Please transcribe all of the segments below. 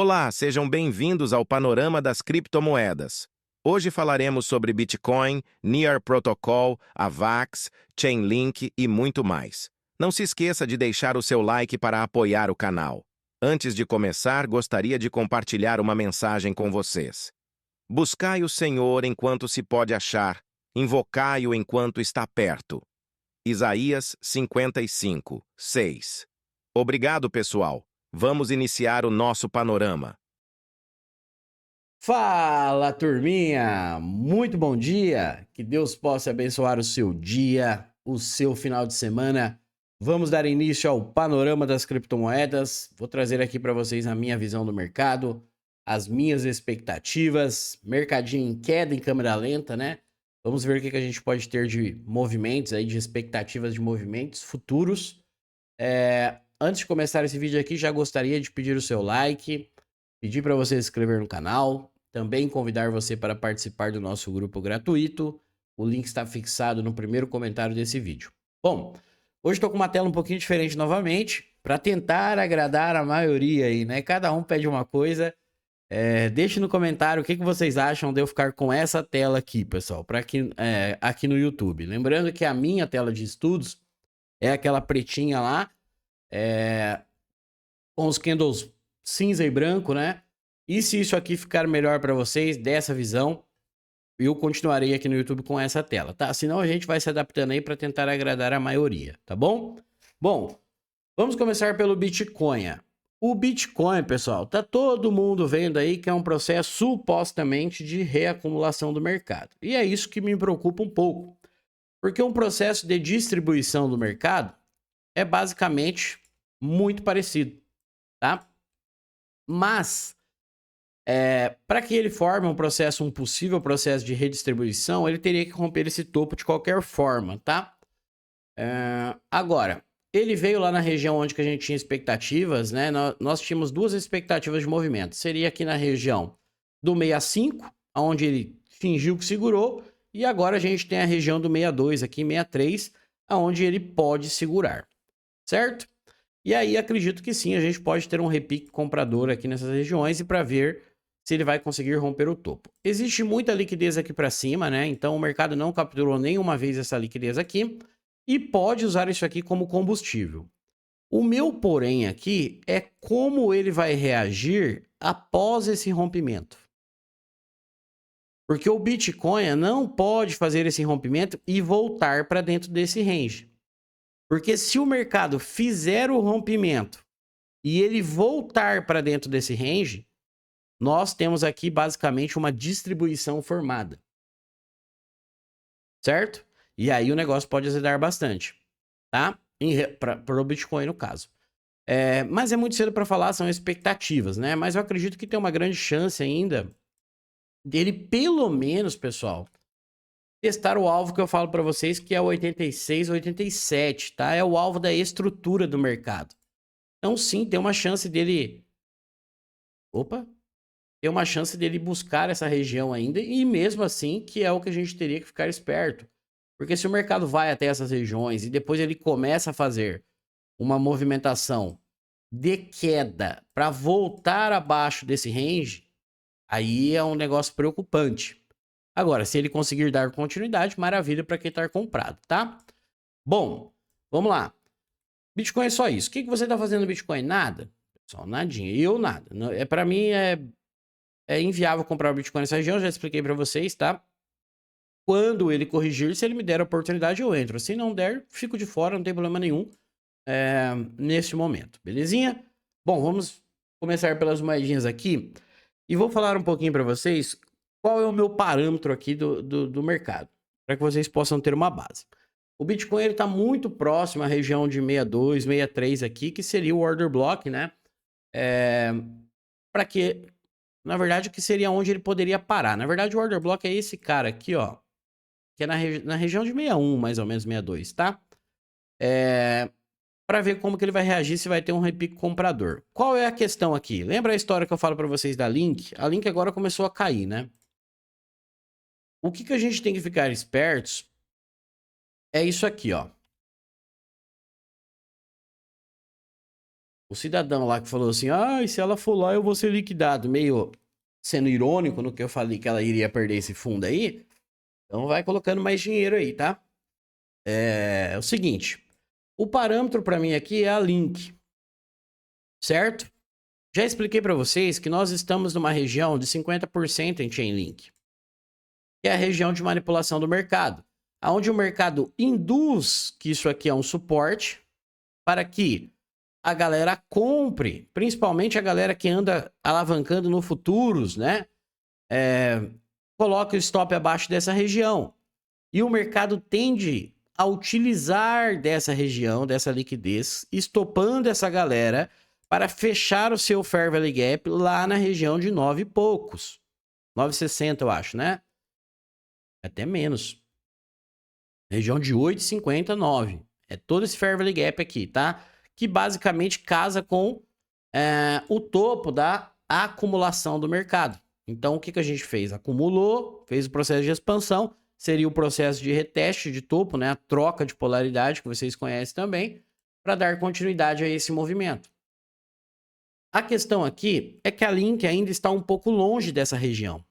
Olá, sejam bem-vindos ao Panorama das Criptomoedas. Hoje falaremos sobre Bitcoin, Near Protocol, AVAX, Chainlink e muito mais. Não se esqueça de deixar o seu like para apoiar o canal. Antes de começar, gostaria de compartilhar uma mensagem com vocês. Buscai o Senhor enquanto se pode achar, invocai-o enquanto está perto. Isaías 55, 6. Obrigado, pessoal. Vamos iniciar o nosso panorama. Fala, turminha! Muito bom dia! Que Deus possa abençoar o seu dia, o seu final de semana. Vamos dar início ao panorama das criptomoedas. Vou trazer aqui para vocês a minha visão do mercado, as minhas expectativas, mercadinho em queda em câmera lenta, né? Vamos ver o que a gente pode ter de movimentos aí, de expectativas de movimentos futuros. Antes de começar esse vídeo aqui, já gostaria de pedir o seu like, pedir para você se inscrever no canal, também convidar você para participar do nosso grupo gratuito. O link está fixado no primeiro comentário desse vídeo. Bom, hoje estou com uma tela um pouquinho diferente novamente, para tentar agradar a maioria aí, né? Cada um pede uma coisa. Deixe no comentário o que vocês acham de eu ficar com essa tela aqui, pessoal, para aqui no YouTube. Lembrando que a minha tela de estudos é aquela pretinha lá, com os candles cinza e branco, né? E se isso aqui ficar melhor para vocês, dessa visão, eu continuarei aqui no YouTube com essa tela, tá? Senão a gente vai se adaptando aí para tentar agradar a maioria, tá bom? Bom, vamos começar pelo Bitcoin. O Bitcoin, pessoal, tá todo mundo vendo aí que é um processo supostamente de reacumulação do mercado. E é isso que me preocupa um pouco, porque um processo de distribuição do mercado é basicamente muito parecido, tá? Mas, para que ele forme um possível processo de redistribuição, ele teria que romper esse topo de qualquer forma, tá? Agora, ele veio lá na região onde que a gente tinha expectativas, né? Nós tínhamos duas expectativas de movimento. Seria aqui na região do 65, onde ele fingiu que segurou, e agora a gente tem a região do 62 aqui, 63, onde ele pode segurar, certo? E aí acredito que sim, a gente pode ter um repique comprador aqui nessas regiões e para ver se ele vai conseguir romper o topo. Existe muita liquidez aqui para cima, né? Então o mercado não capturou nenhuma vez essa liquidez aqui e pode usar isso aqui como combustível. O meu porém aqui é como ele vai reagir após esse rompimento. Porque o Bitcoin não pode fazer esse rompimento e voltar para dentro desse range. Porque se o mercado fizer o rompimento e ele voltar para dentro desse range, nós temos aqui basicamente uma distribuição formada, certo? E aí o negócio pode azedar bastante, tá? Para o Bitcoin no caso. Mas é muito cedo para falar, são expectativas, né? Mas eu acredito que tem uma grande chance ainda dele, pelo menos, pessoal, testar o alvo que eu falo para vocês, que é o 86, 87, tá? É o alvo da estrutura do mercado. Então, sim, tem uma chance dele... Opa! Tem uma chance dele buscar essa região ainda, e mesmo assim, que é o que a gente teria que ficar esperto. Porque se o mercado vai até essas regiões e depois ele começa a fazer uma movimentação de queda para voltar abaixo desse range, aí é um negócio preocupante. Agora, se ele conseguir dar continuidade, maravilha para quem está comprado, tá? Bom, vamos lá. Bitcoin é só isso. O que você está fazendo no Bitcoin? Nada. Só nadinha. Eu nada. Para mim é inviável comprar o Bitcoin nessa região, já expliquei para vocês, tá? Quando ele corrigir, se ele me der a oportunidade, eu entro. Se não der, fico de fora, não tem problema nenhum nesse momento, belezinha? Bom, vamos começar pelas moedinhas aqui e vou falar um pouquinho para vocês qual é o meu parâmetro aqui do mercado, para que vocês possam ter uma base. O Bitcoin está muito próximo à região de 62, 63 aqui, que seria o order block, né? Para que, na verdade, o que seria onde ele poderia parar. Na verdade, o order block é esse cara aqui, ó, que é na região de 61, mais ou menos 62, tá? Para ver como que ele vai reagir, se vai ter um repique comprador. Qual é a questão aqui? Lembra a história que eu falo para vocês da Link? A Link agora começou a cair, né? O que a gente tem que ficar espertos é isso aqui, ó. O cidadão lá que falou assim, ah, e se ela for lá eu vou ser liquidado, meio sendo irônico no que eu falei que ela iria perder esse fundo aí, então vai colocando mais dinheiro aí, tá? É o seguinte, o parâmetro para mim aqui é a Link, certo? Já expliquei para vocês que nós estamos numa região de 50% em Chainlink, que é a região de manipulação do mercado, onde o mercado induz que isso aqui é um suporte para que a galera compre, principalmente a galera que anda alavancando no futuros, né? Coloca o stop abaixo dessa região. E o mercado tende a utilizar dessa região, dessa liquidez, estopando essa galera para fechar o seu Fair Value Gap lá na região de 9 e poucos. 9,60 eu acho, né? Até menos. Região de 8,50, 9. É todo esse Fair Value Gap aqui, tá? Que basicamente casa com o topo da acumulação do mercado. Então, o que, que a gente fez? Acumulou, fez o processo de expansão, seria o processo de reteste de topo, né? A troca de polaridade, que vocês conhecem também, para dar continuidade a esse movimento. A questão aqui é que a Link ainda está um pouco longe dessa região,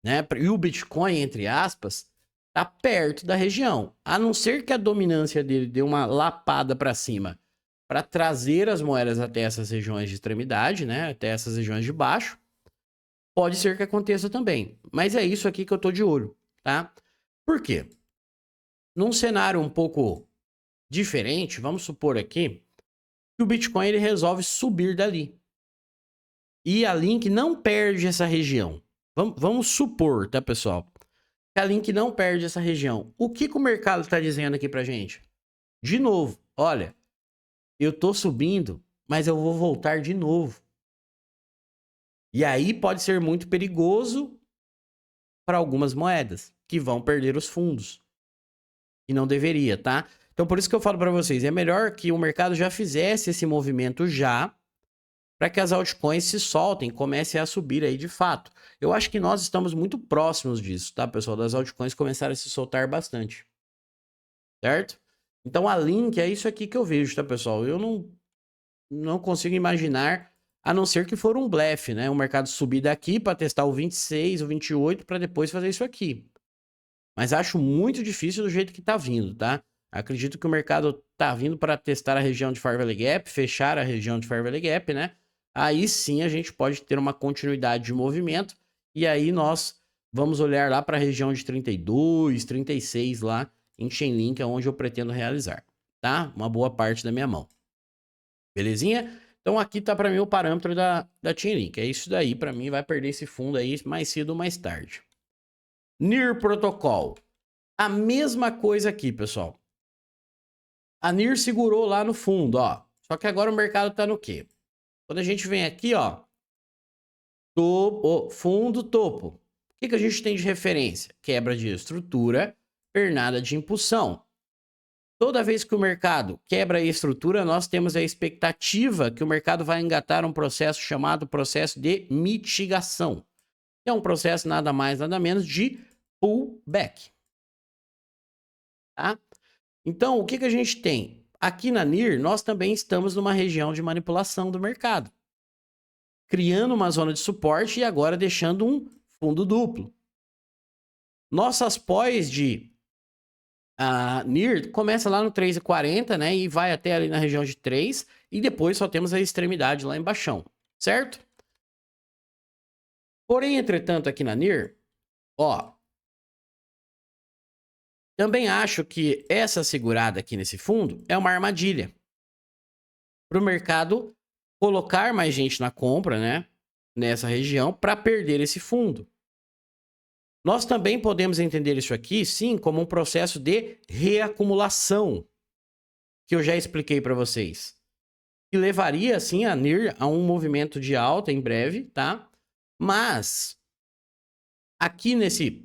né? E o Bitcoin, entre aspas, está perto da região. A não ser que a dominância dele dê uma lapada para cima para trazer as moedas até essas regiões de extremidade, né? Até essas regiões de baixo. Pode ser que aconteça também. Mas é isso aqui que eu tô de olho, tá? Por quê? Num cenário um pouco diferente, vamos supor aqui que o Bitcoin ele resolve subir dali. E a Link não perde essa região. Vamos supor, tá, pessoal? Que a Link não perde essa região. O que o mercado está dizendo aqui pra gente? De novo, olha, eu tô subindo, mas eu vou voltar de novo. E aí pode ser muito perigoso para algumas moedas que vão perder os fundos. E não deveria, tá? Então por isso que eu falo para vocês, é melhor que o mercado já fizesse esse movimento já, para que as altcoins se soltem, comecem a subir aí de fato. Eu acho que nós estamos muito próximos disso, tá, pessoal? Das altcoins começarem a se soltar bastante. Certo? Então a Link é isso aqui que eu vejo, tá, pessoal? Eu não consigo imaginar, a não ser que for um blefe, né? O mercado subir daqui para testar o 26, o 28, para depois fazer isso aqui. Mas acho muito difícil do jeito que tá vindo, tá? Acredito que o mercado tá vindo para testar a região de Fair Value Gap, fechar a região de Fair Value Gap, né? Aí sim a gente pode ter uma continuidade de movimento e aí nós vamos olhar lá para a região de 32, 36 lá em Chainlink, é onde eu pretendo realizar, tá? Uma boa parte da minha mão. Belezinha? Então aqui tá para mim o parâmetro da Chainlink. É isso daí, para mim vai perder esse fundo aí mais cedo ou mais tarde. NIR Protocol. A mesma coisa aqui, pessoal. A NIR segurou lá no fundo, ó. Só que agora o mercado tá no quê? Quando a gente vem aqui, ó, topo, fundo, topo. O que a gente tem de referência? Quebra de estrutura, pernada de impulsão. Toda vez que o mercado quebra a estrutura, nós temos a expectativa que o mercado vai engatar um processo chamado processo de mitigação. É um processo nada mais, nada menos de pullback. Tá? Então, o que a gente tem? Aqui na NIR, nós também estamos numa região de manipulação do mercado. Criando uma zona de suporte e agora deixando um fundo duplo. Nossas pós de NIR começa lá no 3,40, né? E vai até ali na região de 3. E depois só temos a extremidade lá embaixo, certo? Porém, entretanto, aqui na NIR, ó, também acho que essa segurada aqui nesse fundo é uma armadilha para o mercado colocar mais gente na compra, né? Nessa região para perder esse fundo. Nós também podemos entender isso aqui, sim, como um processo de reacumulação, que eu já expliquei para vocês. Que levaria, sim, a NIR a um movimento de alta em breve, tá? Mas, aqui nesse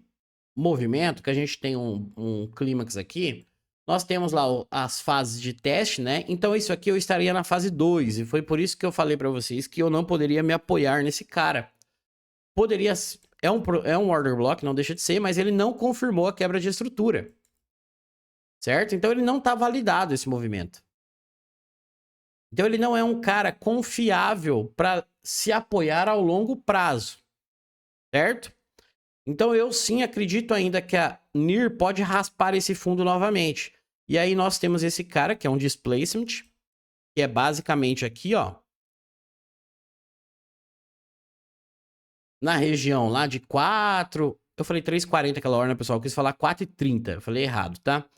movimento, que a gente tem um clímax aqui, nós temos lá as fases de teste, né? Então, isso aqui eu estaria na fase 2, e foi por isso que eu falei para vocês que eu não poderia me apoiar nesse cara. Poderia... É um order block, não deixa de ser, mas ele não confirmou a quebra de estrutura. Certo? Então ele não está validado esse movimento. Então ele não é um cara confiável para se apoiar ao longo prazo, certo? Então eu sim acredito ainda que a NIR pode raspar esse fundo novamente. E aí nós temos esse cara que é um displacement, que é basicamente aqui, ó, na região lá de 4, eu falei 3,40 aquela hora, né, pessoal? Eu quis falar 4,30, eu falei errado, tá?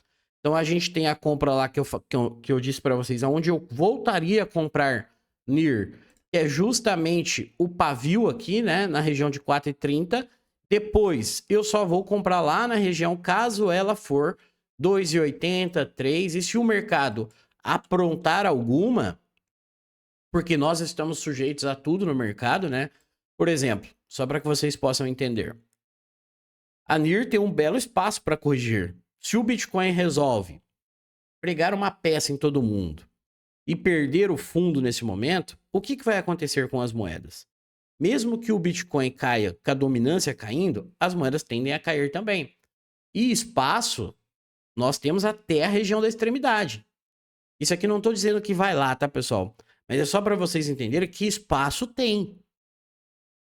Então a gente tem a compra lá que eu disse para vocês, aonde eu voltaria a comprar NIR, que é justamente o pavio aqui, né, na região de 4,30. Depois eu só vou comprar lá na região caso ela for 2,80, 3. E se o mercado aprontar alguma, porque nós estamos sujeitos a tudo no mercado, né? Por exemplo, só para que vocês possam entender. A NIR tem um belo espaço para corrigir. Se o Bitcoin resolve pregar uma peça em todo mundo e perder o fundo nesse momento, o que vai acontecer com as moedas? Mesmo que o Bitcoin caia, com a dominância caindo, as moedas tendem a cair também. E espaço, nós temos até a região da extremidade. Isso aqui não estou dizendo que vai lá, tá, pessoal? Mas é só para vocês entenderem que espaço tem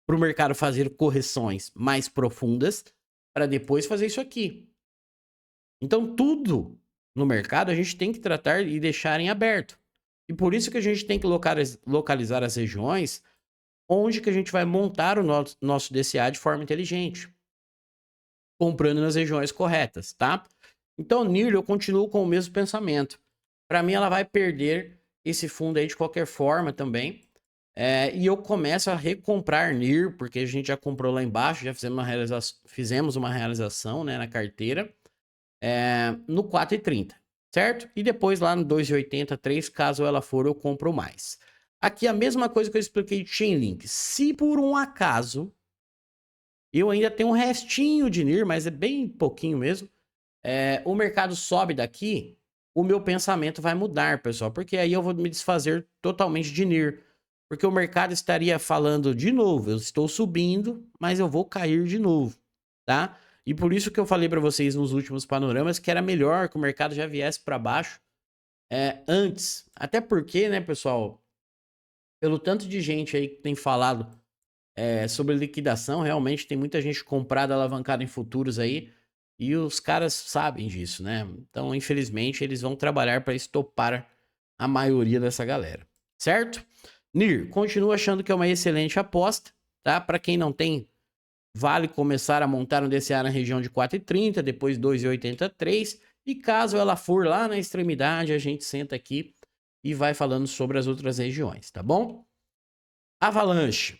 para o mercado fazer correções mais profundas para depois fazer isso aqui. Então, tudo no mercado a gente tem que tratar e deixar em aberto. E por isso que a gente tem que localizar as regiões onde que a gente vai montar o nosso DCA de forma inteligente. Comprando nas regiões corretas, tá? Então, NIR, eu continuo com o mesmo pensamento. Para mim, ela vai perder esse fundo aí de qualquer forma também. E eu começo a recomprar NIR, porque a gente já comprou lá embaixo, já fizemos uma realização, né, na carteira, no 4,30, certo? E depois lá no 2,80, 3, caso ela for, eu compro mais. Aqui a mesma coisa que eu expliquei de Chainlink. Se por um acaso eu ainda tenho um restinho de NIR, mas é bem pouquinho mesmo, o mercado sobe daqui, o meu pensamento vai mudar, pessoal, porque aí eu vou me desfazer totalmente de NIR. Porque o mercado estaria falando de novo, eu estou subindo, mas eu vou cair de novo, tá? E por isso que eu falei para vocês nos últimos panoramas que era melhor que o mercado já viesse para baixo antes. Até porque, né, pessoal, pelo tanto de gente aí que tem falado sobre liquidação, realmente tem muita gente comprada, alavancada em futuros aí, e os caras sabem disso, né? Então, infelizmente, eles vão trabalhar para estopar a maioria dessa galera, certo? NIR, continuo achando que é uma excelente aposta, tá? Para quem não tem, vale começar a montar um DCA na região de 4,30, depois 2,83, e caso ela for lá na extremidade, a gente senta aqui e vai falando sobre as outras regiões, tá bom? Avalanche.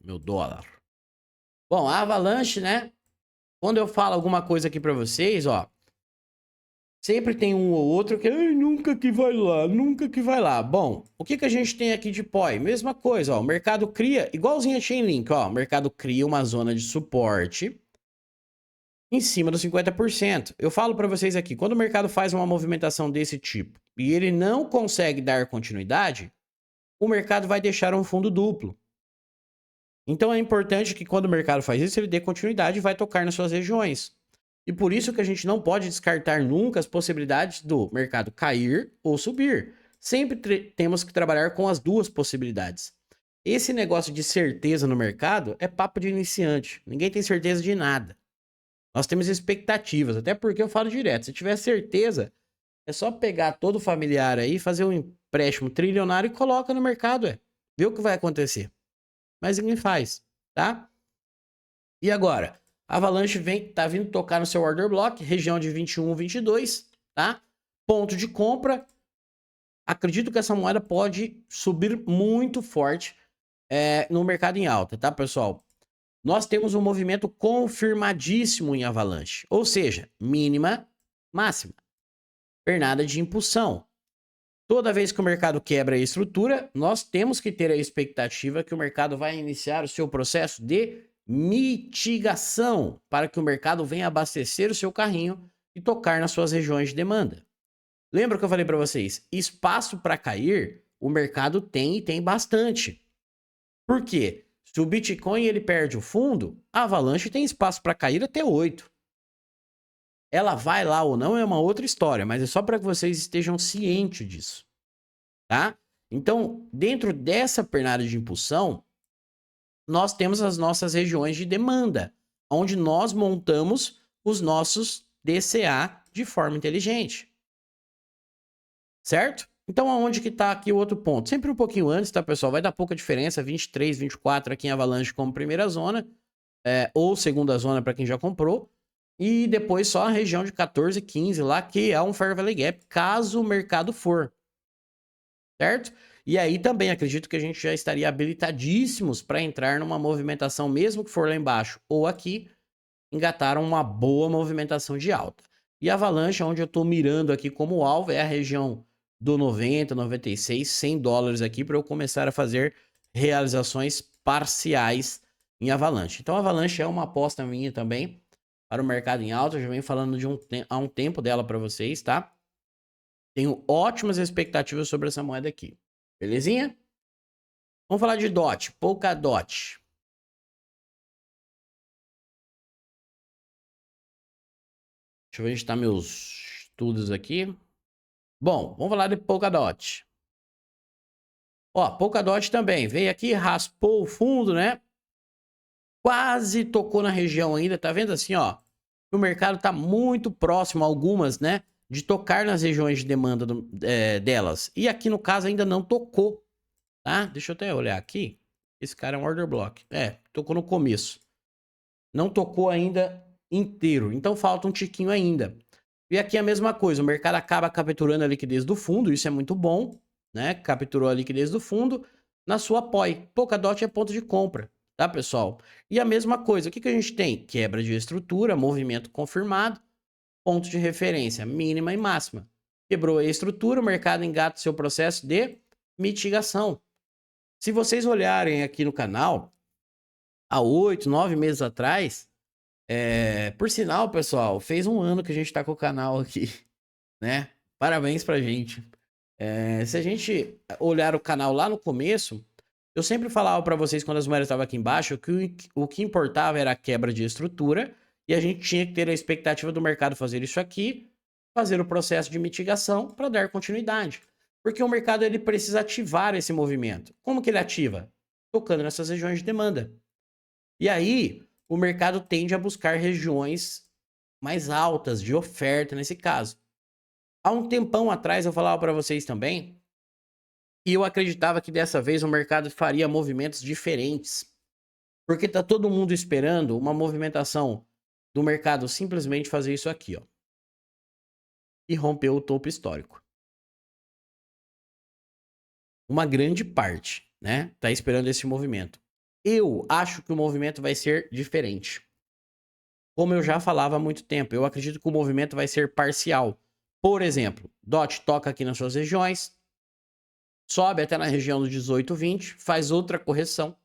Meu dólar. Bom, a Avalanche, né? Quando eu falo alguma coisa aqui para vocês, ó, sempre tem um ou outro que nunca que vai lá, nunca que vai lá. Bom, o que a gente tem aqui de POI? Mesma coisa, ó, o mercado cria, igualzinho a Chainlink, ó, o mercado cria uma zona de suporte em cima dos 50%. Eu falo para vocês aqui, quando o mercado faz uma movimentação desse tipo e ele não consegue dar continuidade, o mercado vai deixar um fundo duplo. Então é importante que quando o mercado faz isso, ele dê continuidade e vai tocar nas suas regiões. E por isso que a gente não pode descartar nunca as possibilidades do mercado cair ou subir. Sempre temos que trabalhar com as duas possibilidades. Esse negócio de certeza no mercado é papo de iniciante. Ninguém tem certeza de nada. Nós temos expectativas, até porque eu falo direto. Se tiver certeza, é só pegar todo familiar aí, fazer um empréstimo trilionário e coloca no mercado, vê o que vai acontecer. Mas ninguém faz, tá? E agora? A Avalanche tá vindo tocar no seu order block, região de 21, 22, tá? Ponto de compra. Acredito que essa moeda pode subir muito forte no mercado em alta, tá, pessoal? Nós temos um movimento confirmadíssimo em Avalanche, ou seja, mínima, máxima. Pernada de impulsão. Toda vez que o mercado quebra a estrutura, nós temos que ter a expectativa que o mercado vai iniciar o seu processo de mitigação para que o mercado venha abastecer o seu carrinho e tocar nas suas regiões de demanda. Lembra que eu falei para vocês? Espaço para cair, o mercado tem e tem bastante. Por quê? Se o Bitcoin ele perde o fundo, a Avalanche tem espaço para cair até 8. Ela vai lá ou não é uma outra história, mas é só para que vocês estejam cientes disso, tá? Então, dentro dessa pernada de impulsão, nós temos as nossas regiões de demanda, onde nós montamos os nossos DCA de forma inteligente. Certo? Então, aonde que tá aqui o outro ponto? Sempre um pouquinho antes, tá, pessoal? Vai dar pouca diferença, 23, 24 aqui em Avalanche como primeira zona, ou segunda zona para quem já comprou, e depois só a região de 14, 15 lá, que é um Fair Value Gap, caso o mercado for. Certo? E aí também acredito que a gente já estaria habilitadíssimos para entrar numa movimentação, mesmo que for lá embaixo ou aqui, engataram uma boa movimentação de alta. E a Avalanche, onde eu estou mirando aqui como alvo, é a região do 90, 96, 100 dólares aqui para eu começar a fazer realizações parciais em Avalanche. Então a Avalanche é uma aposta minha também para o mercado em alta. Eu já venho falando há um tempo dela para vocês, tá? Tenho ótimas expectativas sobre essa moeda aqui. Belezinha? Vamos falar de DOT, Polkadot. Deixa eu ver onde estão meus estudos aqui. Bom, vamos falar de Polkadot. Ó, Polkadot também. Veio aqui, raspou o fundo, né? Quase tocou na região ainda. Tá vendo assim, ó? O mercado tá muito próximo, algumas, né? De tocar nas regiões de demanda delas. E aqui, no caso, ainda não tocou. Tá? Deixa eu até olhar aqui. Esse cara é um order block. Tocou no começo. Não tocou ainda inteiro. Então falta um tiquinho ainda. E aqui a mesma coisa. O mercado acaba capturando a liquidez do fundo. Isso é muito bom, né? Capturou a liquidez do fundo na sua POI. Polkadot é ponto de compra, tá, pessoal? E a mesma coisa. O que a gente tem? Quebra de estrutura, movimento confirmado, ponto de referência mínima e máxima. Quebrou a estrutura, o mercado engata seu processo de mitigação. Se vocês olharem aqui no canal, há 8, 9 meses atrás, por sinal, pessoal, fez um ano que a gente tá com o canal aqui, né? Parabéns pra gente. Se a gente olhar o canal lá no começo, eu sempre falava pra vocês, quando as moedas estavam aqui embaixo, que o que importava era a quebra de estrutura e a gente tinha que ter a expectativa do mercado fazer isso aqui, fazer o processo de mitigação para dar continuidade. Porque o mercado ele precisa ativar esse movimento. Como que ele ativa? Tocando nessas regiões de demanda. E aí, o mercado tende a buscar regiões mais altas de oferta nesse caso. Há um tempão atrás eu falava para vocês também e eu acreditava que dessa vez o mercado faria movimentos diferentes. Porque tá todo mundo esperando uma movimentação do mercado simplesmente fazer isso aqui, ó. E romper o topo histórico. Uma grande parte, né, tá esperando esse movimento. Eu acho que o movimento vai ser diferente. Como eu já falava há muito tempo, eu acredito que o movimento vai ser parcial. Por exemplo, DOT toca aqui nas suas regiões, sobe até na região do 18, 20, faz outra correção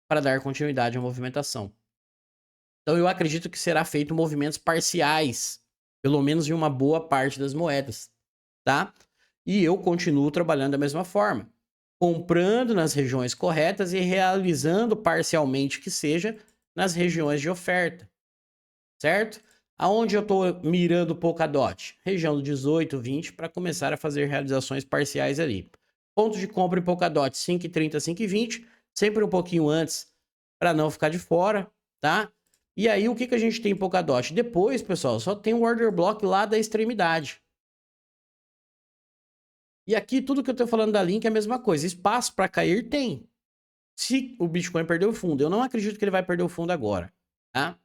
para dar continuidade à movimentação. Então eu acredito que será feito movimentos parciais, pelo menos em uma boa parte das moedas, tá? E eu continuo trabalhando da mesma forma, comprando nas regiões corretas e realizando parcialmente que seja nas regiões de oferta, certo? Aonde eu estou mirando o Polkadot? Região do 18, 20, para começar a fazer realizações parciais ali. Ponto de compra em Polkadot, 5,30, 5,20, sempre um pouquinho antes, para não ficar de fora, tá? E aí, o que a gente tem em Polkadot? Depois, pessoal, só tem um order block lá da extremidade. E aqui, tudo que eu tô falando da Link é a mesma coisa. Espaço para cair tem. Se o Bitcoin perder o fundo. Eu não acredito que ele vai perder o fundo agora, tá?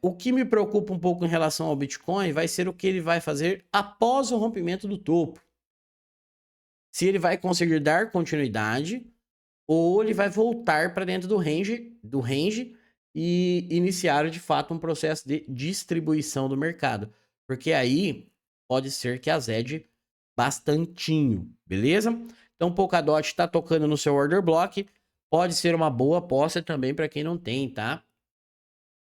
O que me preocupa um pouco em relação ao Bitcoin vai ser o que ele vai fazer após o rompimento do topo. Se ele vai conseguir dar continuidade ou ele vai voltar para dentro do range e iniciar de fato um processo de distribuição do mercado. Porque aí pode ser que azede bastantinho, beleza? Então, Polkadot está tocando no seu order block. Pode ser uma boa aposta também para quem não tem, tá?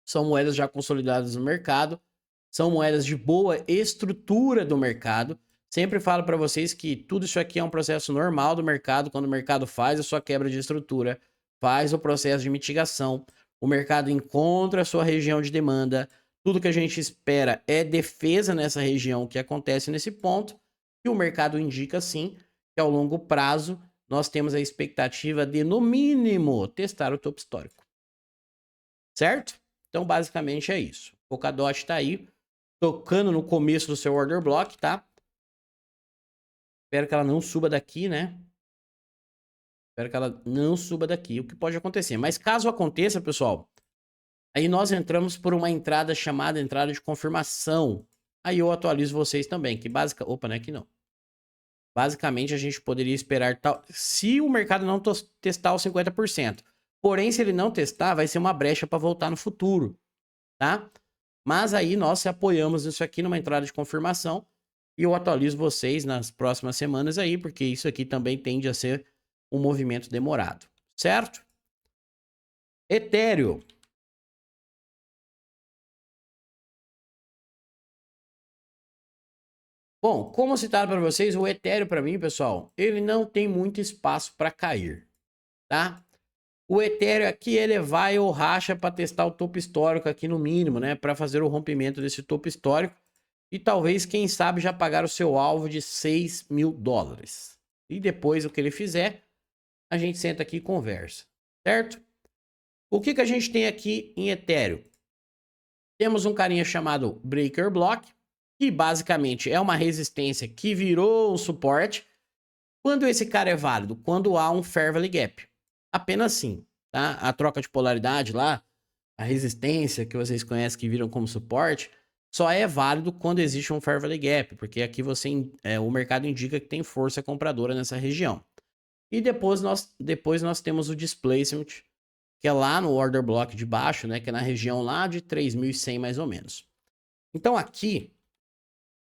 São moedas já consolidadas no mercado. São moedas de boa estrutura do mercado. Sempre falo para vocês que tudo isso aqui é um processo normal do mercado. Quando o mercado faz a sua quebra de estrutura, faz o processo de mitigação, o mercado encontra a sua região de demanda, tudo que a gente espera é defesa nessa região que acontece nesse ponto, e o mercado indica sim que ao longo prazo nós temos a expectativa de, no mínimo, testar o topo histórico. Certo? Então, basicamente é isso. O Polkadot tá aí, tocando no começo do seu order block, tá? Espero que ela não suba daqui, né? Espero que ela não suba daqui, o que pode acontecer. Mas caso aconteça, pessoal, aí nós entramos por uma entrada chamada entrada de confirmação. Aí eu atualizo vocês também, que basicamente... Opa, não é aqui não. Basicamente, a gente poderia esperar tal... Se o mercado não testar os 50%. Porém, se ele não testar, vai ser uma brecha para voltar no futuro, tá? Mas aí nós se apoiamos nisso aqui numa entrada de confirmação e eu atualizo vocês nas próximas semanas aí, porque isso aqui também tende a ser um movimento demorado, certo? Ethereum. Bom, como citado para vocês, o Ethereum para mim, pessoal, ele não tem muito espaço para cair, tá? O Ethereum aqui, ele vai ou racha para testar o topo histórico aqui no mínimo, né? Para fazer o rompimento desse topo histórico. E talvez, quem sabe, já pagar o seu alvo de $6.000. E depois, o que ele fizer, a gente senta aqui e conversa, certo? O que a gente tem aqui em Ethereum? Temos um carinha chamado Breaker Block, que basicamente é uma resistência que virou um suporte. Quando esse cara é válido? Quando há um Fair Value Gap. Apenas assim, tá? A troca de polaridade lá, a resistência que vocês conhecem que viram como suporte, só é válido quando existe um Fair Value Gap, porque aqui o mercado indica que tem força compradora nessa região. E depois nós temos o Displacement, que é lá no Order Block de baixo, né? Que é na região lá de 3.100 mais ou menos. Então aqui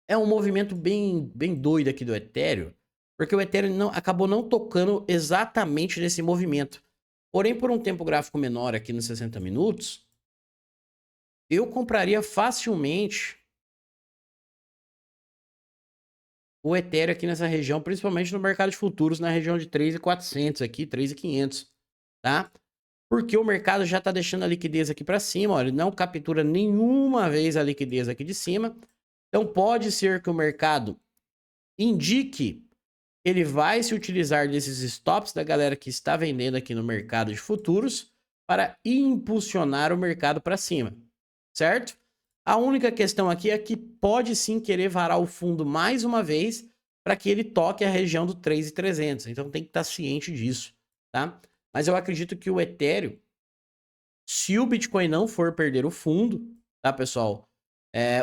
é um movimento bem doido aqui do Ethereum, porque o Ethereum acabou não tocando exatamente nesse movimento. Porém, por um tempo gráfico menor aqui nos 60 minutos, eu compraria facilmente o Ethereum aqui nessa região, principalmente no mercado de futuros, na região de 3.400 aqui, 3.500, tá? Porque o mercado já tá deixando a liquidez aqui para cima, ó, ele não captura nenhuma vez a liquidez aqui de cima. Então pode ser que o mercado indique ele vai se utilizar desses stops da galera que está vendendo aqui no mercado de futuros para impulsionar o mercado para cima, certo? A única questão aqui é que pode sim querer varar o fundo mais uma vez para que ele toque a região do 3.300. Então tem que estar ciente disso, tá? Mas eu acredito que o Ethereum, se o Bitcoin não for perder o fundo, tá, pessoal?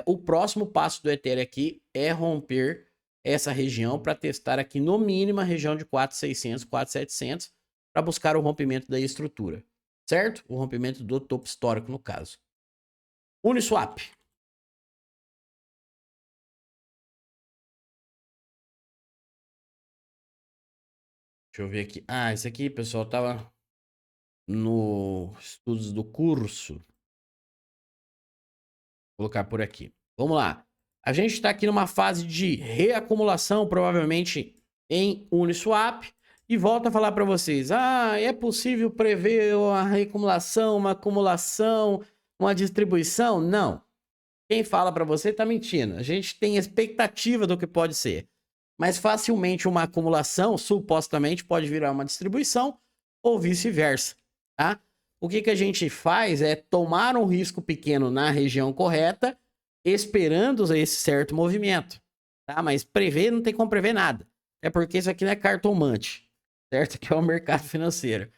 O próximo passo do Ethereum aqui é romper essa região para testar aqui no mínimo a região de 4.600, 4.700 para buscar o rompimento da estrutura, certo? O rompimento do topo histórico no caso. Uniswap. Deixa eu ver aqui. Ah, esse aqui, pessoal, tava no estudos do curso. Vou colocar por aqui. Vamos lá. A gente está aqui numa fase de reacumulação, provavelmente em Uniswap. E volto a falar para vocês. Ah, é possível prever uma reacumulação, uma acumulação, uma distribuição? Não. Quem fala para você está mentindo. A gente tem expectativa do que pode ser. Mas facilmente uma acumulação, supostamente, pode virar uma distribuição ou vice-versa, tá? O que a gente faz é tomar um risco pequeno na região correta, esperando esse certo movimento, tá? Mas prever, não tem como prever nada. É porque isso aqui não é cartomante, certo? Que é o mercado financeiro.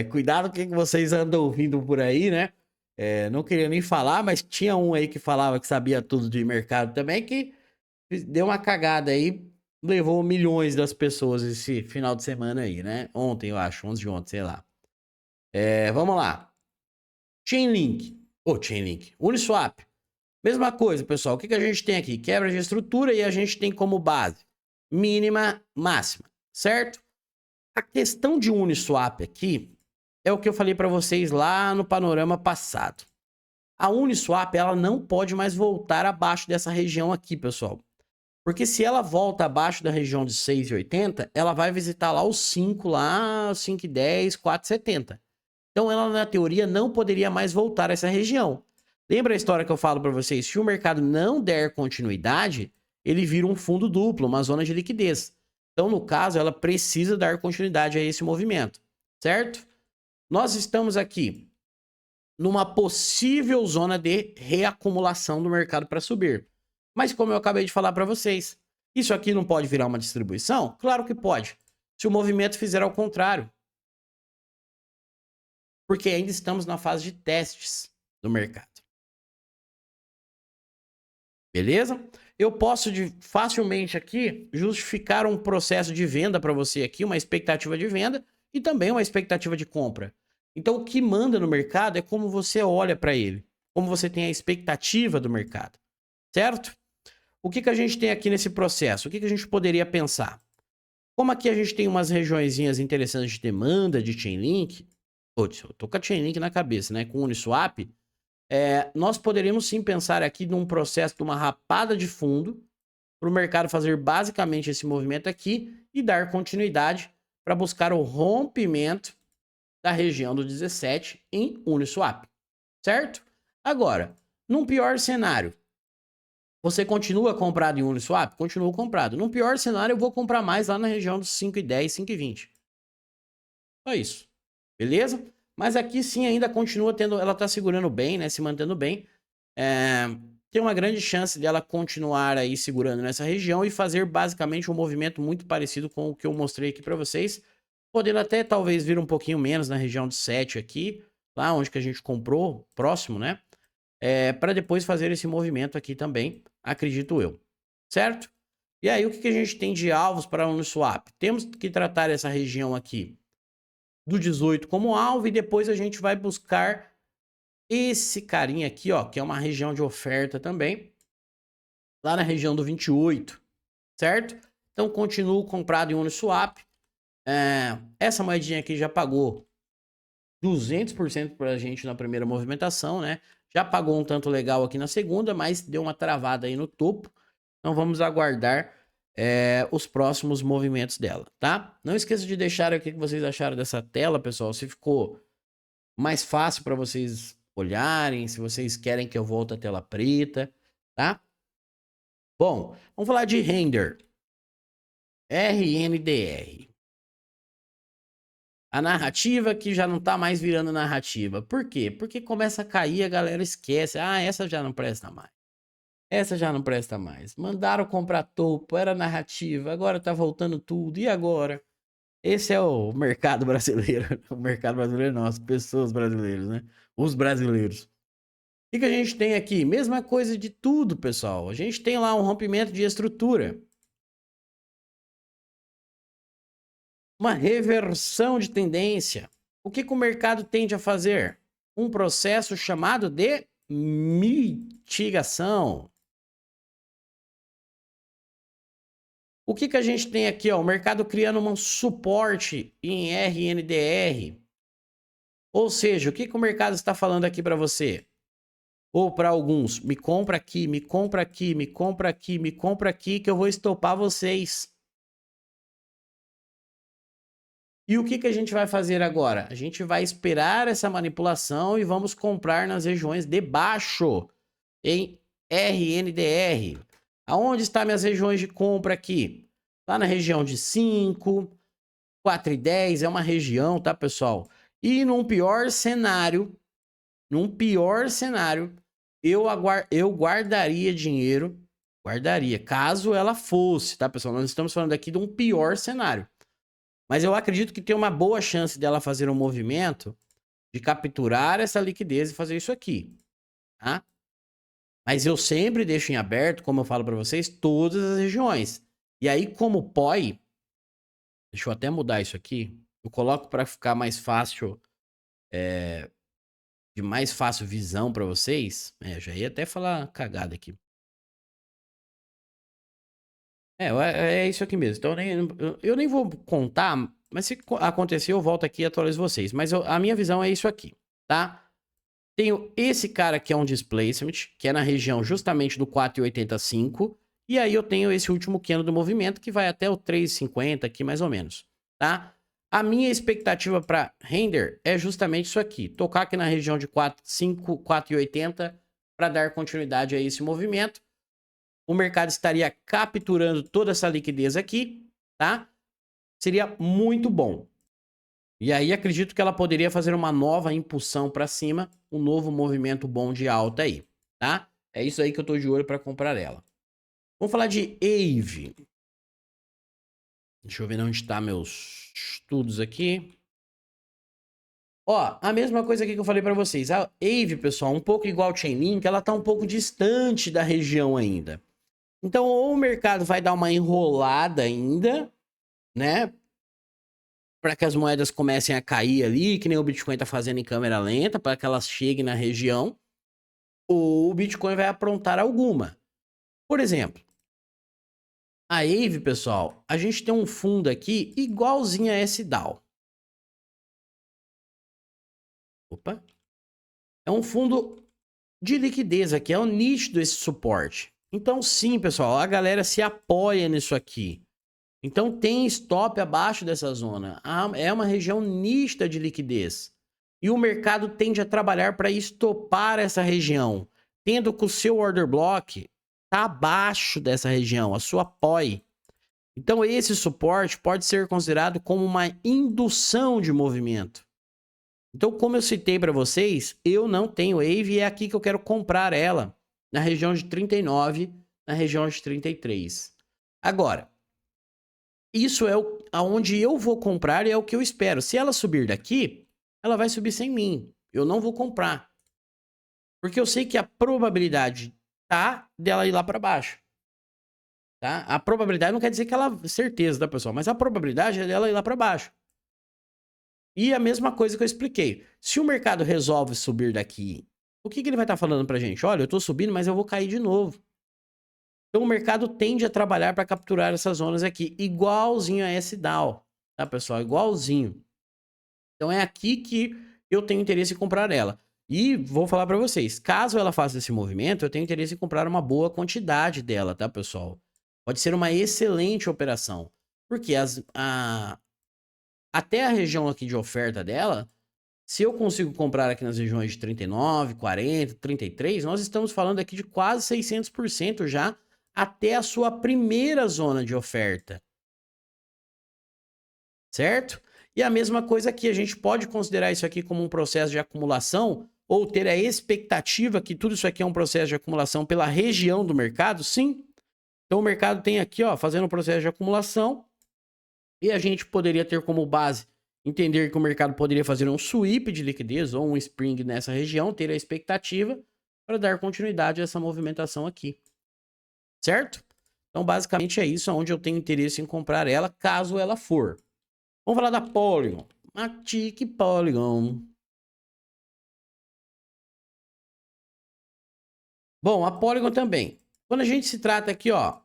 Cuidado com o que vocês andam ouvindo por aí, né? Não queria nem falar, mas tinha um aí que falava que sabia tudo de mercado também, que deu uma cagada aí, levou milhões das pessoas esse final de semana aí, né? Ontem, eu acho, 11 de ontem, sei lá. Vamos lá. Chainlink. Uniswap. Mesma coisa, pessoal. O que a gente tem aqui? Quebra de estrutura e a gente tem como base mínima, máxima, certo? A questão de Uniswap aqui é o que eu falei para vocês lá no panorama passado. A Uniswap, ela não pode mais voltar abaixo dessa região aqui, pessoal. Porque se ela volta abaixo da região de 6,80, ela vai visitar lá os 5 lá, 5,10, 4,70. Então, ela, na teoria, não poderia mais voltar a essa região. Lembra a história que eu falo para vocês? Se o mercado não der continuidade, ele vira um fundo duplo, uma zona de liquidez. Então, no caso, ela precisa dar continuidade a esse movimento, certo? Nós estamos aqui numa possível zona de reacumulação do mercado para subir. Mas como eu acabei de falar para vocês, isso aqui não pode virar uma distribuição? Claro que pode, se o movimento fizer ao contrário. Porque ainda estamos na fase de testes do mercado. Beleza? Eu posso facilmente aqui justificar um processo de venda para você aqui, uma expectativa de venda e também uma expectativa de compra. Então, o que manda no mercado é como você olha para ele, como você tem a expectativa do mercado, certo? O que a gente tem aqui nesse processo? O que a gente poderia pensar? Como aqui a gente tem umas regiõezinhas interessantes de demanda de Chainlink, eu tô com a Chainlink na cabeça, né? Com o Uniswap, nós poderíamos sim pensar aqui num processo de uma rapada de fundo para o mercado fazer basicamente esse movimento aqui e dar continuidade para buscar o rompimento da região do 17 em Uniswap, certo? Agora, num pior cenário, você continua comprado em Uniswap? Continua comprado. Num pior cenário, eu vou comprar mais lá na região dos 5,10, 5,20. Só isso. Beleza? Mas aqui sim ainda continua tendo, ela tá segurando bem, né? Se mantendo bem. Tem uma grande chance dela continuar aí segurando nessa região e fazer basicamente um movimento muito parecido com o que eu mostrei aqui para vocês. Podendo até talvez vir um pouquinho menos na região de 7 aqui, lá onde que a gente comprou, próximo, né? Para depois fazer esse movimento aqui também, acredito eu. Certo? E aí, o que a gente tem de alvos para o Uniswap? Temos que tratar essa região aqui do 18 como alvo e depois a gente vai buscar esse carinha aqui, ó, que é uma região de oferta também, lá na região do 28, certo? Então, continuo comprado em Uniswap. Essa moedinha aqui já pagou 200% pra gente na primeira movimentação, né? Já pagou um tanto legal aqui na segunda, mas deu uma travada aí no topo. Então, vamos aguardar os próximos movimentos dela, tá? Não esqueça de deixar o que vocês acharam dessa tela, pessoal. Se ficou mais fácil para vocês olharem, se vocês querem que eu volte a tela preta, tá? Bom, vamos falar de render. RNDR. A narrativa que já não tá mais virando narrativa. Por quê? Porque começa a cair, a galera esquece. Ah, essa já não presta mais. Essa já não presta mais. Mandaram comprar topo, era narrativa, agora tá voltando tudo. E agora? Esse é o mercado brasileiro. O mercado brasileiro não, as pessoas brasileiras, né? Os brasileiros. O que a gente tem aqui? Mesma coisa de tudo, pessoal. A gente tem lá um rompimento de estrutura. Uma reversão de tendência. O que o mercado tende a fazer? Um processo chamado de mitigação. O que a gente tem aqui? Ó, o mercado criando um suporte em RNDR. Ou seja, o que o mercado está falando aqui para você? Ou para alguns, me compra aqui, me compra aqui, me compra aqui, me compra aqui, que eu vou estopar vocês. E o que a gente vai fazer agora? A gente vai esperar essa manipulação e vamos comprar nas regiões de baixo, em RNDR. Aonde estão minhas regiões de compra aqui? Lá na região de 5, 4 e 10, é uma região, tá, pessoal? E num pior cenário, eu guardaria dinheiro, caso ela fosse, tá, pessoal? Nós estamos falando aqui de um pior cenário. Mas eu acredito que tem uma boa chance dela fazer um movimento de capturar essa liquidez e fazer isso aqui, tá? Mas eu sempre deixo em aberto, como eu falo para vocês, todas as regiões. E aí, como POI, deixa eu até mudar isso aqui. Eu coloco para ficar mais fácil, de mais fácil visão para vocês. Já ia até falar cagada aqui. É isso aqui mesmo. Então, eu nem vou contar, mas se acontecer, eu volto aqui e atualizo vocês. Mas a minha visão é isso aqui, tá? Tenho esse cara que é um displacement, que é na região justamente do 4,85. E aí eu tenho esse último candle do movimento, que vai até o 3,50 aqui, mais ou menos, tá? A minha expectativa para render é justamente isso aqui. Tocar aqui na região de 4,5, 4,80 para dar continuidade a esse movimento. O mercado estaria capturando toda essa liquidez aqui, tá? Seria muito bom. E aí acredito que ela poderia fazer uma nova impulsão para cima, um novo movimento bom de alta aí, tá? É isso aí que eu tô de olho para comprar ela. Vamos falar de AVE. Deixa eu ver onde tá meus estudos aqui. Ó, a mesma coisa aqui que eu falei para vocês. A AVE, pessoal, um pouco igual ao Chainlink, ela tá um pouco distante da região ainda. Então, ou o mercado vai dar uma enrolada ainda, né? Para que as moedas comecem a cair ali, que nem o Bitcoin tá fazendo em câmera lenta, para que elas cheguem na região, ou o Bitcoin vai aprontar alguma. Por exemplo, a AVE, pessoal, a gente tem um fundo aqui igualzinho a SDAO. Opa. É um fundo de liquidez aqui, é o nítido esse suporte. Então sim, pessoal, a galera se apoia nisso aqui. Então tem stop abaixo dessa zona. É uma região nítida de liquidez. E o mercado tende a trabalhar para estopar essa região, tendo que o seu order block está abaixo dessa região, a sua POI. Então esse suporte pode ser considerado como uma indução de movimento. Então, como eu citei para vocês, eu não tenho AVE e é aqui que eu quero comprar ela, na região de 39, na região de 33. Agora, isso é aonde eu vou comprar e é o que eu espero. Se ela subir daqui, ela vai subir sem mim. Eu não vou comprar. Porque eu sei que a probabilidade tá dela ir lá para baixo. Tá? A probabilidade não quer dizer que ela... Certeza, tá, pessoal? Mas a probabilidade é dela ir lá para baixo. E a mesma coisa que eu expliquei. Se o mercado resolve subir daqui, o que ele vai estar falando pra gente? Olha, eu tô subindo, mas eu vou cair de novo. Então o mercado tende a trabalhar para capturar essas zonas aqui, igualzinho a SDAO, tá, pessoal? Igualzinho. Então é aqui que eu tenho interesse em comprar ela. E vou falar para vocês, caso ela faça esse movimento, eu tenho interesse em comprar uma boa quantidade dela, tá, pessoal? Pode ser uma excelente operação. Porque até a região aqui de oferta dela, se eu consigo comprar aqui nas regiões de 39, 40, 33, nós estamos falando aqui de quase 600% já até a sua primeira zona de oferta. Certo? E a mesma coisa aqui, a gente pode considerar isso aqui como um processo de acumulação ou ter a expectativa que tudo isso aqui é um processo de acumulação pela região do mercado? Sim. Então o mercado tem aqui, ó, fazendo um processo de acumulação. E a gente poderia ter como base entender que o mercado poderia fazer um sweep de liquidez ou um spring nessa região, ter a expectativa para dar continuidade a essa movimentação aqui. Certo? Então, basicamente é isso, onde eu tenho interesse em comprar ela, caso ela for. Vamos falar da Polygon. Matic Polygon. Bom, a Polygon também. Quando a gente se trata aqui, ó,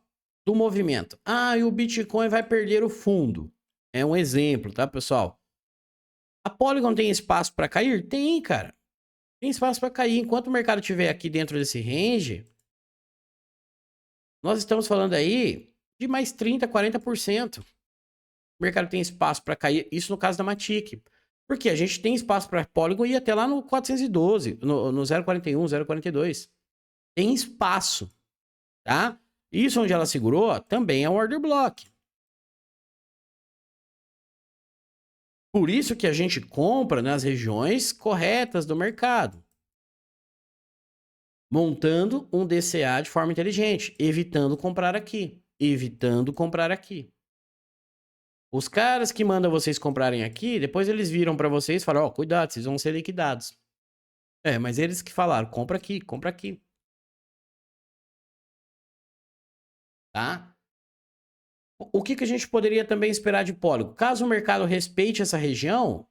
do movimento. Ah, e o Bitcoin vai perder o fundo. É um exemplo, tá, pessoal? A Polygon tem espaço para cair? Tem, cara. Tem espaço para cair. Enquanto o mercado estiver aqui dentro desse range, nós estamos falando aí de mais 30%, 40%. O mercado tem espaço para cair. Isso no caso da Matic. Porque a gente tem espaço para Polygon ir até lá no 412, no 0,41, 0,42. Tem espaço, tá? Isso onde ela segurou também é um order block. Por isso que a gente compra nas regiões corretas do mercado. Montando um DCA de forma inteligente, evitando comprar aqui. Evitando comprar aqui. Os caras que mandam vocês comprarem aqui, depois eles viram para vocês e falaram, ó, cuidado, vocês vão ser liquidados. É, mas eles que falaram, compra aqui, compra aqui. Tá? O que a gente poderia também esperar de Polygon? Caso o mercado respeite essa região,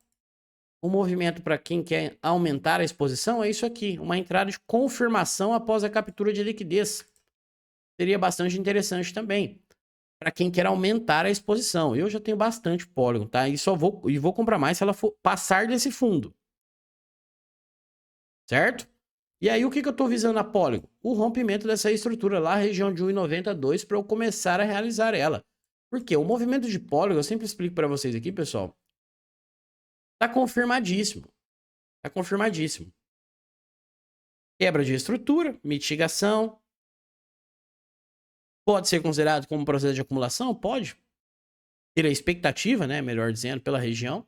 o movimento para quem quer aumentar a exposição é isso aqui, uma entrada de confirmação após a captura de liquidez. Seria bastante interessante também, para quem quer aumentar a exposição. Eu já tenho bastante Polygon, tá? E vou comprar mais se ela for passar desse fundo. Certo? E aí o que eu estou visando na Polygon? O rompimento dessa estrutura lá, região de 1,92, para eu começar a realizar ela. Porque o movimento de Polygon, eu sempre explico para vocês aqui, pessoal, Tá confirmadíssimo. Tá confirmadíssimo. Quebra de estrutura, mitigação. Pode ser considerado como processo de acumulação? Pode. Ter a expectativa, né? Melhor dizendo, pela região.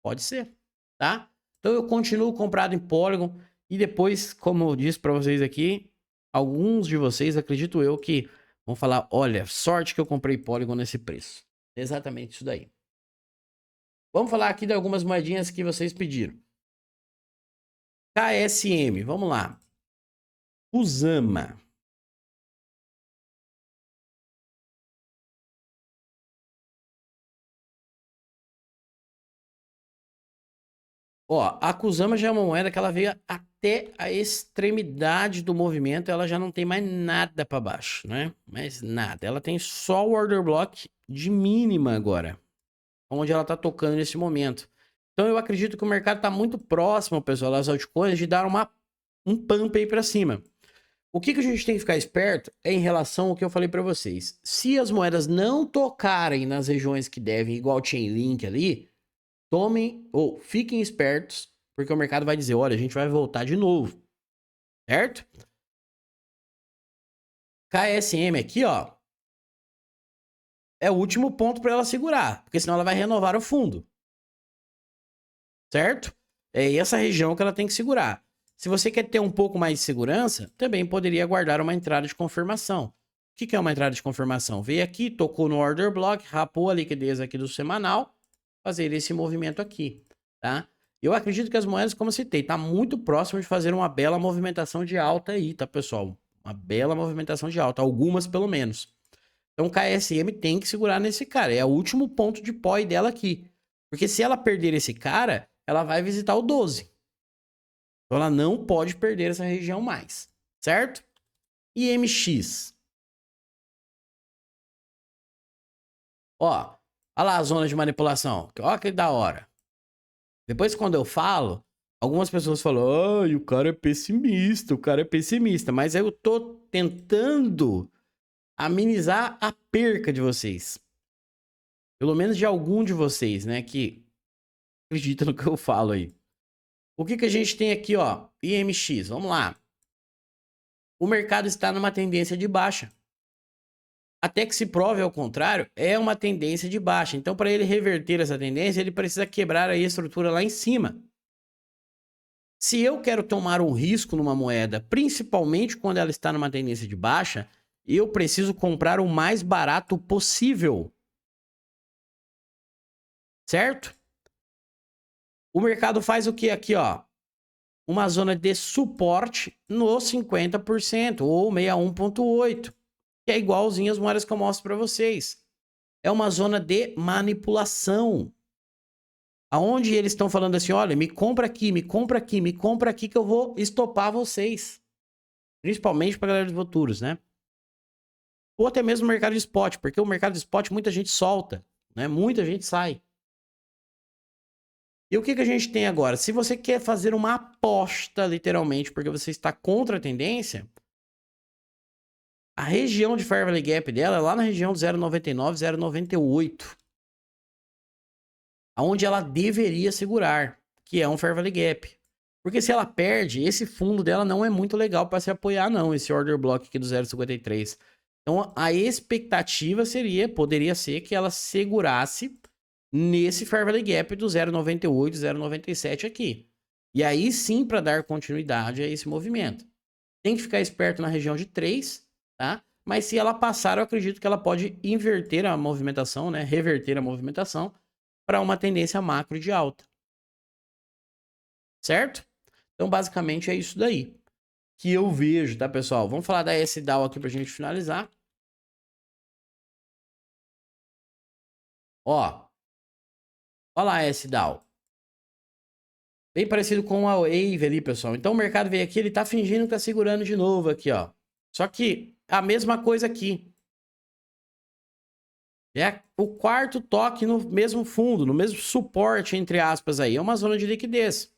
Pode ser, tá? Então eu continuo comprado em Polygon. E depois, como eu disse para vocês aqui, alguns de vocês, acredito eu, que vão falar, olha, sorte que eu comprei Polygon nesse preço. Exatamente isso daí. Vamos falar aqui de algumas moedinhas que vocês pediram. KSM, vamos lá. Kusama. Ó, a Kusama já é uma moeda que ela veio até a extremidade do movimento, ela já não tem mais nada para baixo, né? Mais nada. Ela tem só o order block de mínima agora, onde ela tá tocando nesse momento. Então eu acredito que o mercado tá muito próximo, pessoal, das altcoins de dar um pump aí para cima. O que a gente tem que ficar esperto é em relação ao que eu falei para vocês. Se as moedas não tocarem nas regiões que devem, igual o Chainlink ali, tomem ou fiquem espertos, porque o mercado vai dizer, olha, a gente vai voltar de novo, certo? KSM aqui, ó, é o último ponto para ela segurar, porque senão ela vai renovar o fundo, certo? É essa região que ela tem que segurar. Se você quer ter um pouco mais de segurança, também poderia aguardar uma entrada de confirmação. O que é uma entrada de confirmação? Veio aqui, tocou no order block, rapou a liquidez aqui do semanal, fazer esse movimento aqui, tá? Eu acredito que as moedas, como eu citei, tá muito próximo de fazer uma bela movimentação de alta aí, tá, pessoal? Uma bela movimentação de alta, algumas pelo menos. Então, o KSM tem que segurar nesse cara, é o último ponto de POI dela aqui. Porque se ela perder esse cara, ela vai visitar o 12. Então, ela não pode perder essa região mais, certo? E MX. Ó, olha lá a zona de manipulação. Olha que da hora. Depois, quando eu falo, algumas pessoas falam, o cara é pessimista, o cara é pessimista. Mas eu tô tentando amenizar a perca de vocês. Pelo menos de algum de vocês, né, que acredita no que eu falo aí. O que a gente tem aqui, ó? IMX, vamos lá. O mercado está numa tendência de baixa. Até que se prove ao contrário, é uma tendência de baixa. Então, para ele reverter essa tendência, ele precisa quebrar aí a estrutura lá em cima. Se eu quero tomar um risco numa moeda, principalmente quando ela está numa tendência de baixa, eu preciso comprar o mais barato possível. Certo? O mercado faz o que aqui, ó? Uma zona de suporte no 50% ou 61,8%. Que é igualzinho as moedas que eu mostro para vocês. É uma zona de manipulação. Aonde eles estão falando assim, olha, me compra aqui, me compra aqui, me compra aqui que eu vou estopar vocês. Principalmente para a galera de futuros, né? Ou até mesmo no mercado de spot, porque o mercado de spot muita gente solta, né? Muita gente sai. E o que a gente tem agora? Se você quer fazer uma aposta, literalmente, porque você está contra a tendência, a região de Fair Value Gap dela é lá na região do 0,99, 0,98. Onde ela deveria segurar, que é um Fair Value Gap. Porque se ela perde, esse fundo dela não é muito legal para se apoiar, não, esse order block aqui do 0,53. Então, a expectativa poderia ser que ela segurasse nesse Fair Value Gap do 0,98, 0,97 aqui. E aí sim, para dar continuidade a esse movimento. Tem que ficar esperto na região de 3, tá? Mas se ela passar, eu acredito que ela pode inverter a movimentação, né? Reverter a movimentação para uma tendência macro de alta. Certo? Então, basicamente, é isso daí que eu vejo, tá, pessoal? Vamos falar da SDAO aqui pra gente finalizar. Ó. Olha lá a SDAO. Bem parecido com a Wave ali, pessoal. Então, o mercado veio aqui, ele tá fingindo que tá segurando de novo aqui, ó. Só que a mesma coisa aqui. É o quarto toque no mesmo fundo, no mesmo suporte, entre aspas, aí. É uma zona de liquidez.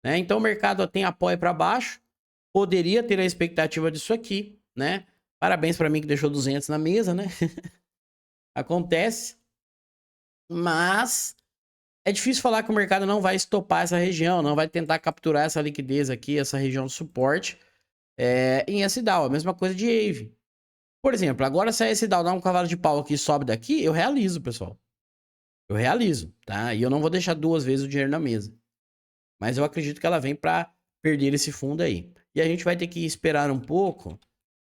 Né? Então, o mercado tem apoio para baixo. Poderia ter a expectativa disso aqui, né? Parabéns para mim que deixou 200 na mesa, né? Acontece. Mas É difícil falar que o mercado não vai estopar essa região, não vai tentar capturar essa liquidez aqui, essa região de suporte em S-Dow. A mesma coisa de AVE. Por exemplo, agora se a S-Dow dá um cavalo de pau aqui e sobe daqui, eu realizo, pessoal. Eu realizo, tá? E eu não vou deixar 2 vezes o dinheiro na mesa. Mas eu acredito que ela vem para perder esse fundo aí. E a gente vai ter que esperar um pouco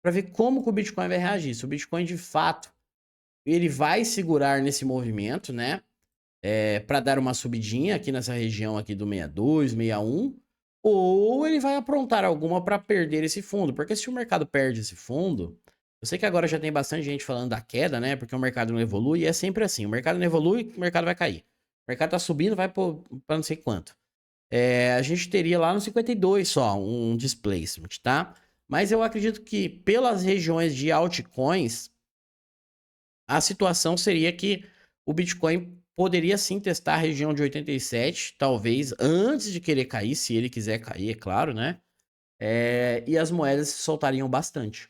para ver como que o Bitcoin vai reagir. Se o Bitcoin de fato ele vai segurar nesse movimento, né? Para dar uma subidinha aqui nessa região aqui do 62, 61, ou ele vai aprontar alguma para perder esse fundo. Porque se o mercado perde esse fundo, eu sei que agora já tem bastante gente falando da queda, né? Porque o mercado não evolui, e é sempre assim. O mercado não evolui, o mercado vai cair. O mercado tá subindo, vai para não sei quanto. A gente teria lá no 52 só um displacement, tá? Mas eu acredito que pelas regiões de altcoins, a situação seria que o Bitcoin poderia sim testar a região de 87, talvez antes de querer cair, se ele quiser cair, é claro, né? E as moedas se soltariam bastante,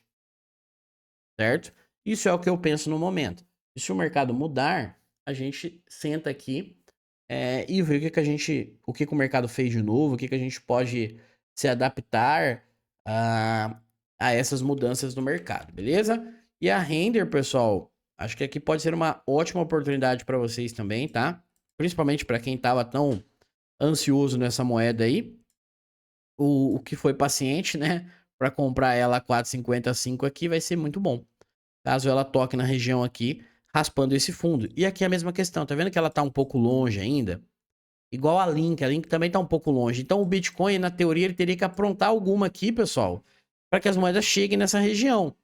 certo? Isso é o que eu penso no momento. E se o mercado mudar, a gente senta aqui e ver o que o mercado fez de novo, o que a gente pode se adaptar a essas mudanças no mercado, beleza? E a Render, pessoal, acho que aqui pode ser uma ótima oportunidade para vocês também, tá? Principalmente para quem estava tão ansioso nessa moeda aí, o que foi paciente, né? Para comprar ela a 4,55 aqui vai ser muito bom. Caso ela toque na região aqui, raspando esse fundo. E aqui é a mesma questão, tá vendo que ela tá um pouco longe ainda? Igual a Link também tá um pouco longe. Então o Bitcoin, na teoria, ele teria que aprontar alguma aqui, pessoal, para que as moedas cheguem nessa região,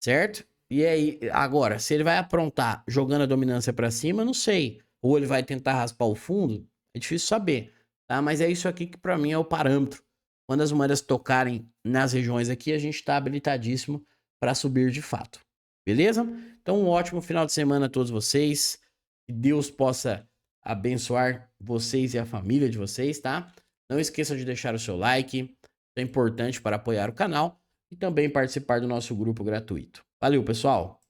certo? E aí, agora, se ele vai aprontar jogando a dominância para cima, não sei. Ou ele vai tentar raspar o fundo, é difícil saber, tá? Mas é isso aqui que para mim é o parâmetro. Quando as moedas tocarem nas regiões aqui, a gente está habilitadíssimo para subir de fato. Beleza? Então, um ótimo final de semana a todos vocês. Que Deus possa abençoar vocês e a família de vocês, tá? Não esqueçam de deixar o seu like, é importante para apoiar o canal e também participar do nosso grupo gratuito. Valeu, pessoal!